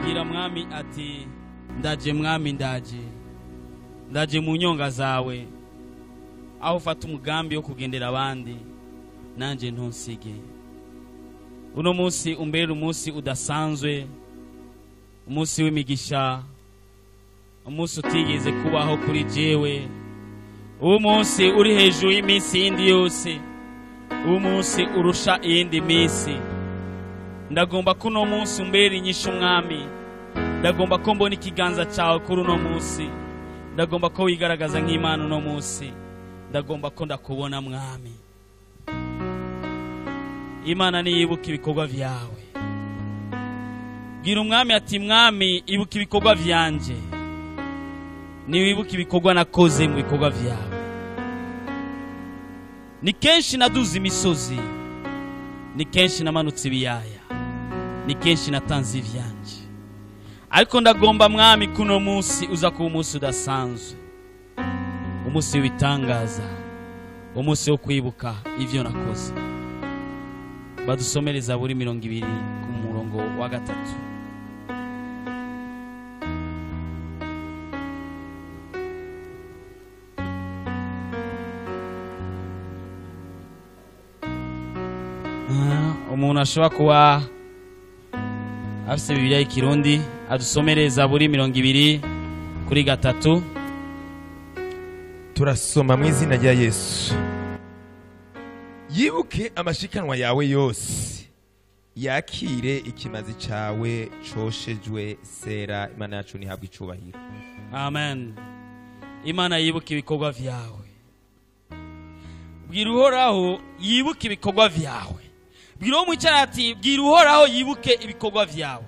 abwira mwami ati ndaje mwami ndaje mu nyonga zawe aho ufata umugambi wo kugendera abandi nanje ntunsige. Uno munsi umbere umunsi udasanzwe, umunsi w'imigisha, umunsi utigeze kubaho kuri jewe, uwo munsi uri hejuru y'iminsi yindi yose, uwo munsi urusha iyindi minsi. Ndagomba ko uno munsi umbere inyishu mwami, ndagomba ko mbona ikiganza cyawe kuri uno munsi, ndagomba ko wigaragaza nk'Imana uno munsi, ndagomba ko ndakubona mwami. Imana niyibuka ibikorwa vyawe. Bwira umwami ati mwami ibuka ibikorwa vyanje, niwibuka ibikorwa nakoze mu bikorwa vyawe. Ni kenshi naduze imisozi, ni kenshi namanutse ibiyaya, ni kenshi natanze ivyanje, ariko ndagomba mwami kuno munsi uza kuba umunsi udasanzwe, umunsi w'ibitangaza, umunsi wo kwibuka ivyo nakoze. Badusomereza buri 20 ku murongo wa 3. Umuntu ashobora kuba afise Bibiliya y'ikirundi adusomereza buri 20 kuri 3. Turasoma mu izina rya Yesu. Yibuke amashikanwa yawe yose, yakire ikimazi cawe coshejwe sera. Imana yacu nihabwe icubahiro. Amen. Imana yibuke ibikorwa vyawe. Bwira Uhoraho yibuke ibikorwa vyawe. Bwira uwo mwicara ati bwira Uhoraho yibuke ibikorwa vyawe.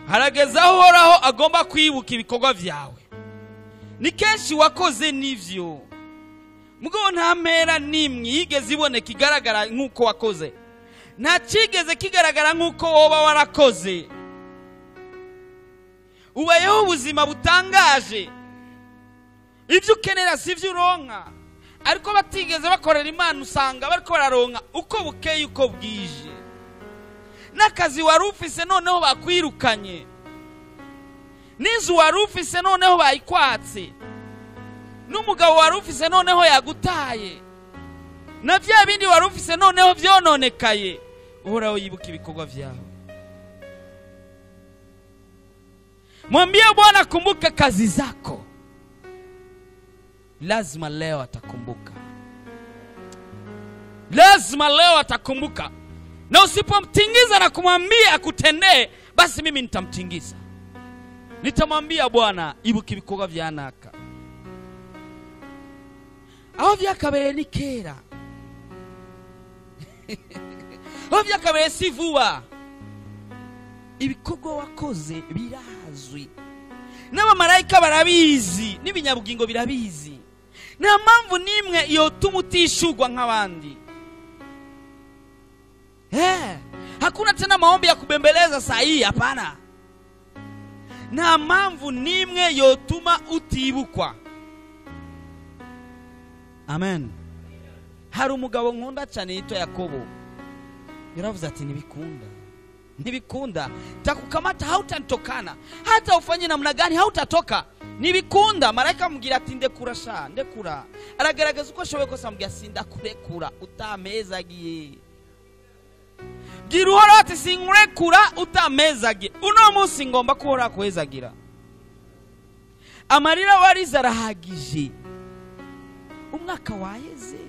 Harageza aho Uhoraho agomba kwibuka ibikorwa vyawe. Ni kenshi wakoze n'ivyo, mugabo nta mpera nimwe yigeze iboneka igaragara nk'uko wakoze. Nta kigeze kigaragara nk'uko woba warakoze. Ubayeho ubuzima butangaje, ibyo ukenera si ibyo uronka, ariko batigeze bakorera Imana usanga bariko bararonka uko bukeye uko bwije. N'akazi wari ufise noneho bakwirukanye, n'inzu wari ufise noneho bayikwatse, n'umugabo wari ufise noneho yagutaye, na vya bindi wari ufise noneho vyononekaye. Uhoraho yibuka ibikorwa vyawe. Mwambie Bwana kumbuka kazi zako. Lazima leo atakumbuka, lazima leo atakumbuka. Na usipomtingiza na kumwambia akutendee, basi mimi nitamtingiza. Nitamwambia Bwana ibuka ibikorwa vya naka. Aho vyakabereye ni kera, aho vyakabereye si vuba. Ibikorwa wakoze birazwi, n'abamarayika barabizi, n'ibinyabugingo birabizi. Nta mpamvu nimwe yotuma utishurwa nk'abandi. Hakuna tena maombi ya kubembeleza saa hii, hapana. Nta mpamvu nimwe yotuma utibukwa. Amen. Hari umugabo nkunda cyane yitwa Yakobo. Yaravuze ati nibikunda takukamata hautanitokana, hata ufanye namna gani hautatoka. Nibikunda. Malaika amubwira ati ndekura. Aragaragaza uko ashoboye kose, amubwira sinda kurekura utamezagiye. Bwira Uhoraho ati sinkurekura utamezagiye. Uno munsi ngomba kuhora kuhezagira. Amarira warize arahagije. Umwaka waheze,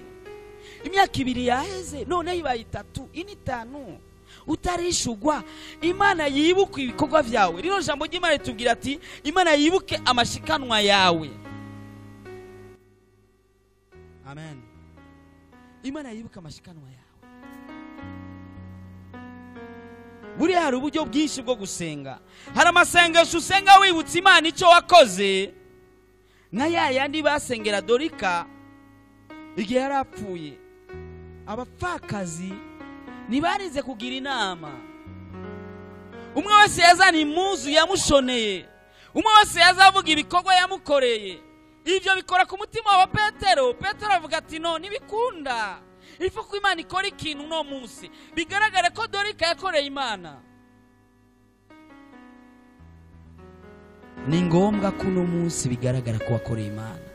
imyaka 2 yaheze, none ibaye 3, 5 utarishugwa. Imana yibuka ibikorwa vyawe. Rino jambo ry'Imana ritubwira ati Imana yibuke amashikanwa yawe. Amen. Imana yibuka amashikanwa yawe. Buri hari uburyo bwinshi bwo gusenga. Hari amasengesho usenga wibutsa Imana icyo wakoze, na yandi basengera Dorika igihe yarapfuye. Abapfakazi nibarize kugira inama. Umwe wese yazana impuzu yamushoneye, umwe wese yazavuga ibikorwa yamukoreye. Ivyo bikora ku mutima wa Petero. Petero avuga ati no nibikunda, ifu ko Imana ikora ikintu no munsi bigaragare ko Dorika yakoreye Imana. ni ngombwa ko uno munsi bigaragara ko wakoreye Imana.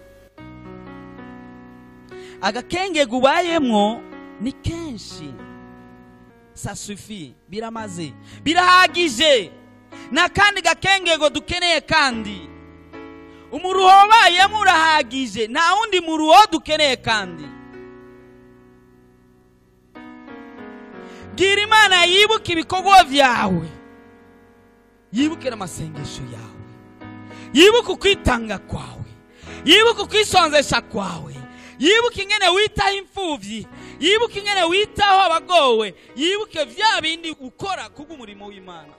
Agakengego ubayemwo ni kenshi, ça suffit, biramaze, birahagije. Na kandi gakengego dukeneye kandi umuruho wabayemo urahagije, nta wundi muruho dukeneye kandi. Bwira Imana yibuke ibikorwa vyawe, yibuke n'amasengesho yawe, yibuke ukwitanga kwawe, yibuke ukwisonzesha kwawe, yibuke ingene witaho imfuvyi, yibuke ingene witaho abagowe, yibuke vya bindi ukora kubw'umurimo w'Imana.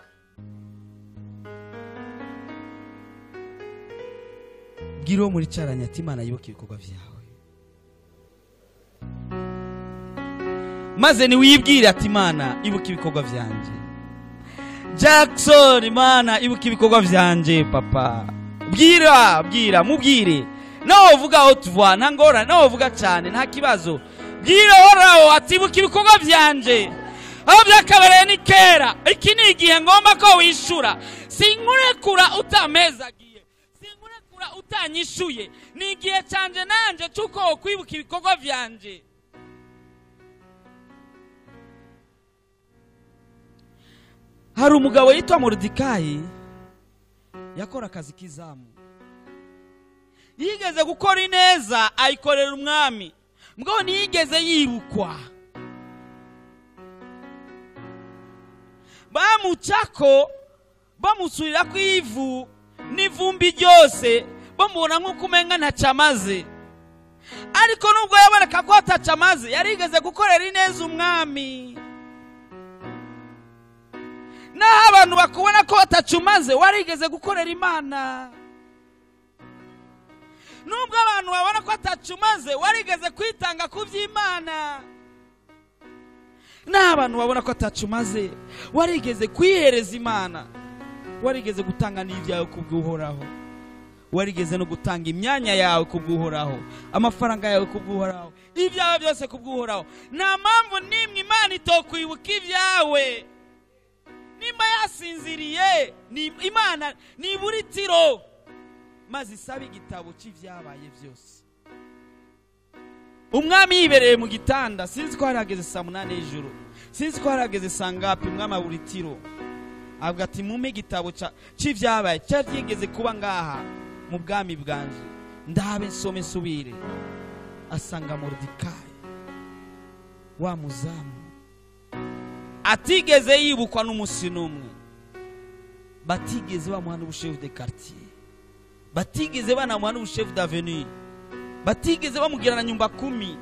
Bwira uwo muri caranya ati Imana yibuke ibikorwa vyawe, maze niwibwire ati Imana ibuka ibikorwa vyanje. Jackson, Imana ibuka ibikorwa vyanje papa. Bwira mubwire, nawe uvuga haute voix, ntangora, nawe uvuga cyane nta kibazo. Bwira horaho ati ibuka ibikorwa vyanje. Aho byakabereye ni kera, iki ni igihe ngomba ko wishura. Sinkurekura utamezagiye, sinkurekura utanyishuye. Ni igihe canje nanje cyuko kwibuka ibikorwa vyanje. Hari umugabo yitwa Moridekayi yakora akazi k'izamu. Yigeze gukora ineza ayikorera umwami, mugabo ntiyigeze yibukwa. Bamucako bamusurira ku ivu n'ivumbi ryose, bamubona nk'uko umenga ntacamaze. Ariko nubwo yaboneka ko atacamaze, yarigeze gukorera ineza umwami. Naho abantu bakubona ko batacumaze, warigeze gukorera Imana. Nubwo abantu babona ko atacumaze, warigeze kwitanga ku by'Imana. Naho abantu babona ko atacumaze, warigeze kwihereza Imana. Warigeze gutanga n'ibyawe kubw'Uhoraho, warigeze no gutanga imyanya yawe kubw'Uhoraho, amafaranga yawe kubw'Uhoraho, ibyawe byose kubw'Uhoraho. Nta mpamvu n'imwe Imana itokwibuka ibyawe. Nimba yasinziriye, Imana nibura itiro, maze isabe igitabo cy'ivyabaye byose. Umwami yibereye mu gitanda, sinzi ko harageze saa 8 y'ijoro, sinzi ko harageze saa ngapi, umwami abura itiro. Avuga ati mume igitabo cy'ivyabaye cyageze kuba ngaha mu bwami bwanje, ndabe nsome subire. Asanga Moridekayi wa muzamu atigeze yibukwa n'umusi n'umwe, batigeze bamuha n'ubushefu de quartier, batigeze banamuha n'ubushefu d'avenue, batigeze bamugira na nyumba 10,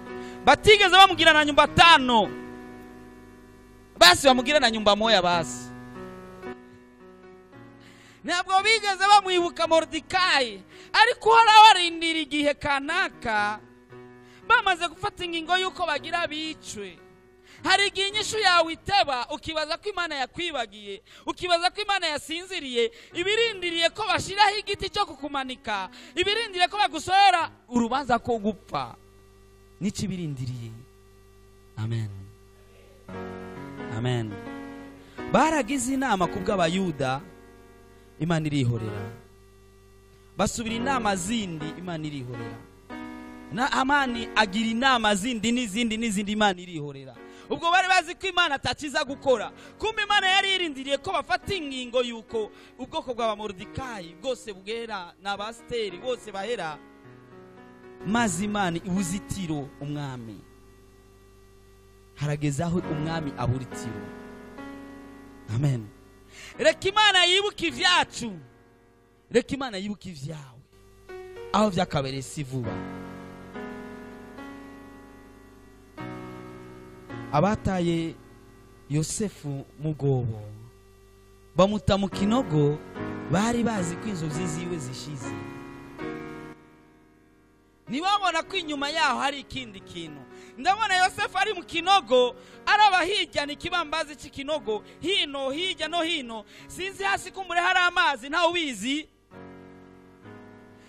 batigeze bamugira na nyumba 5, basi bamugira na nyumba moya basi. Ntabwo bigeze bamwibuka Moridekayi, ariko warindira igihe kanaka bamaze gufata ingingo yuko bagira bicwe. Hari igihe inyishu yawe iteba, ukibaza ko Imana yakwibagiye, ukibaza ko Imana yasinziriye, ibirindiriye ko bashiraho igiti cyo kukumanika, ibirindiriye ko bagusohora urubanza ko gupfa. Nici birindiriye. Amen, amen. Baragize inama kubw'Abayuda, Imana irihorera. Basubira inama zindi, Imana irihorera. Na Amani agira inama zindi n'izindi, Imana irihorera. Ubwo bari bazi ko Imana atakiza gukora, kumbe Imana yari irindiriye ko bafata ingingo yuko ubwoko bwa Moridekayi bwose bwera n'abasteri bose bahera, maze Imana ibuzitiro umwami. Harageza aho umwami aburitiro. Amen. Reka Imana yibuke ivyacu, reka Imana yibuke ivyawe, aho vyakabereye si vuba. Abataye Yosefu mugobo bamuta mu kinogo, bari bazi ko inzozi ziwe zishize. Nibabona ko inyuma yaho hari ikindi kintu. Ndabona Yosefu ari mu kinogo, araba hirya ni kibambazi cy'ikinogo, hino hirya no hino, sinzi hasi kumbure hari amazi nta ubizi.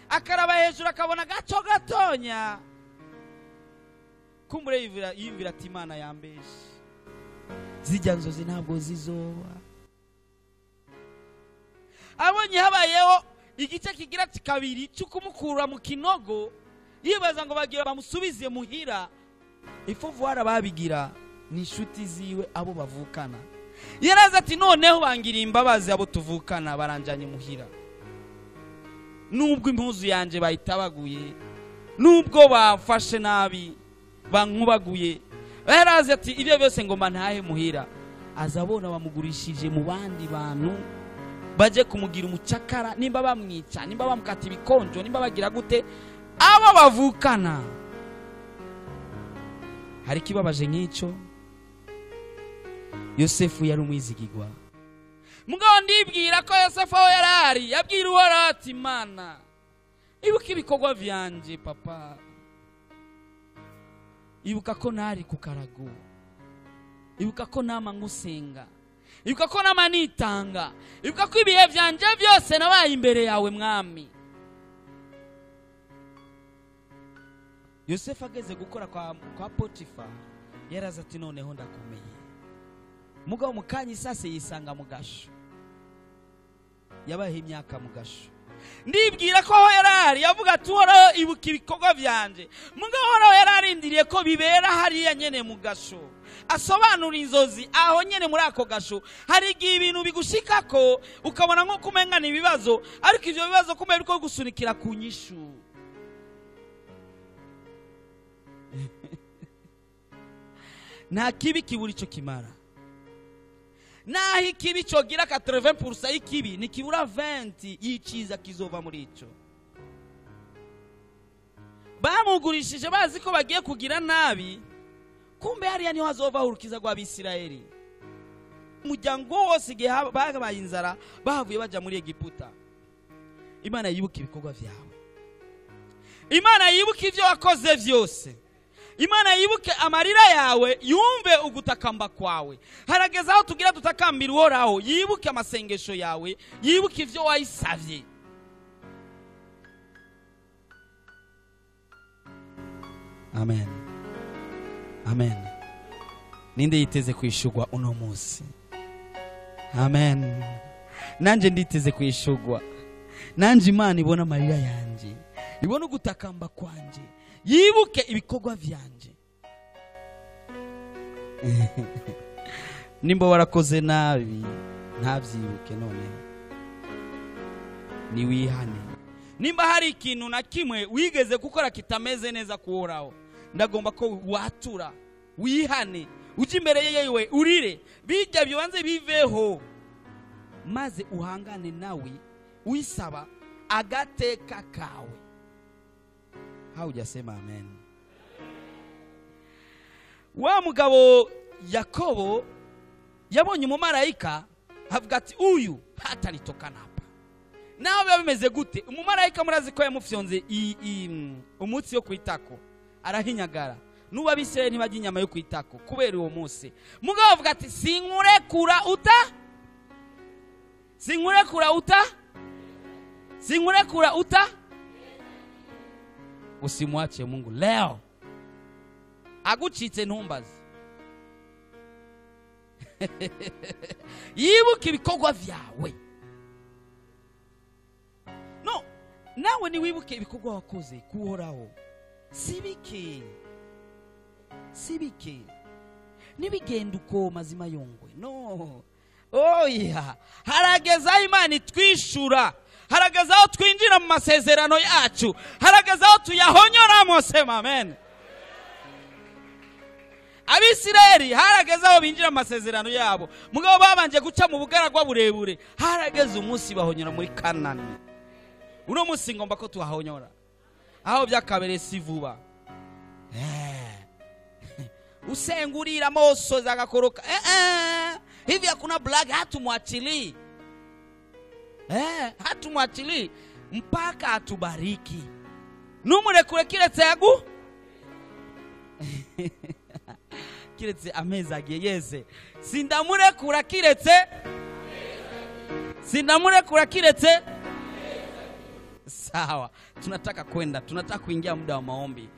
Akaraba hejuru akabona gaco gatonya, kumbure yivira ati Imana yambeshe, zijya nzozi ntabwo zizoba. Abonye habayeho igice kigira kabiri cyo kumukura mu kinogo yibaza ngo bagira bamusubize muhira. Ifovuara babigira ni inshuti ziwe abo bavukana. Yaraza ati noneho bangira imbabazi abo tuvukana baranjanye muhira. Nubwo impuzu yanje bayitabaguye, nubwo bafashe nabi bankubaguye, yaraza ati ibyo byose ngo mantahe muhira. Azabona bamugurishije mu bandi bantu baje kumugira umucakara, nimba bamwica, nimba bamukata ibikonjo, nimba bagira gute abo bavukana. Hari kibabaje nk'icyo. Yosefu yari umwizigirwa. Mugabo ndibwira ko Yosefu aho yarari yabwira Uhoraho ati Mana ibuka ibikorwa vyanje papa, ibuka ko nari ku karago, ibuka ko nama ngusenga, ibuka ko nama nitanga, ibuka ko ibihe vyanje byose nabaye imbere yawe mwami. Yosefu ageze gukora kwa Potifa yaraza ati noneho ndakomeye. Mugabo mukanyi sase yisanga mu gasho, yabaye imyaka mu gasho. Ndibwira ko aho yarari yavuga ati Uhoraho ibuka ibikorwa vyanje. Mugabo Uhoraho yararindiriye ko bibera hariya nyene mu gasho, asobanura inzozi aho nyene muri ako gasho. Hari igihe ibintu bigushikako ukabona nko kumengana ibibazo, ariko ivyo bibazo kumbe biriko gusunikira ku nyishu. Nta kibi kiburi cyo kimara. Nahi kibi cyo gira 80% y'ikibi ni kibura 20 y'iciza kizova muri ico. Bamugurishije bazi ko bagiye kugira nabi, kumbe hariya niho hazova urukiza rwa Bisirayeli. Umuryango wose igihe bagabaye inzara bahavuye baja muri Egiputa. Imana yibuka ibikorwa vyawe, Imana yibuka ivyo wakoze vyose, Imana yibuke amarira yawe, yumve ugutakamba kwawe. Harageza aho tugira tutakambira Uhoraho, yibuke amasengesho yawe, yibuke ivyo wayisavye. Amen. Amen. Ninde yiteze kwishugwa uno munsi? Amen. Nanje nditeze kwishugwa. Nanje Imana ibona amarira yanje, ibona ugutakamba kwanje, yibuke ibikorwa vyanje. Nimba warakoze nabi ntavyibuke none ni wihane. Nimba hari ikintu na kimwe wigeze gukora kitameze neza kuhoraho, ndagomba ko watura wihane, uje imbere yewe urire, bijya byobanze biveho, maze uhangane nawe uisaba agateka kawe. Haujasema amen. Wa mugabo Yakobo yabonye umumarayika avuga ati uyu hatanitokana hapa. Naho biba bimeze gute? Umumarayika murazi ko yamufyonze umutsi yo kwitako, arahinyagara. Nuba Abisirayeli ntibajya inyama yo kwitako kubera uwo munsi. Mugabo avuga ati sinkurekura uta, sinkurekura uta, sinkurekura uta. Usimwache Mungu leo agucitse ntumbaze. Yibuke ibikorwa vyawe. No, nawe ni wibuke ibikorwa wakoze kuhoraho. Sibike, sibike nibigenda uko mazima yongwe. No, oh yeah, harageza Imana twishura, harageza aho twinjira mu masezerano yacu, harageza aho tuyahonyoramo. Sema amen. Abisirayeli harageza aho binjira mu masezerano yabo, mugabo babanje guca mu bugaragwa burebure, harageza umunsi bahonyora muri Kanani. Uno munsi ngomba ko tuhahonyora aho byakabere si vuba. Usengurira moso zagakoroka. Hivi hakuna black hatumwachili. Hatumwachili mpaka atubariki. Numurekure kiretse yagu kiretse ameza agiyeze. Sindamurekura kiretse, sindamurekura kiretse. Sawa, tunataka kwenda, tunataka kuingia muda wa maombi.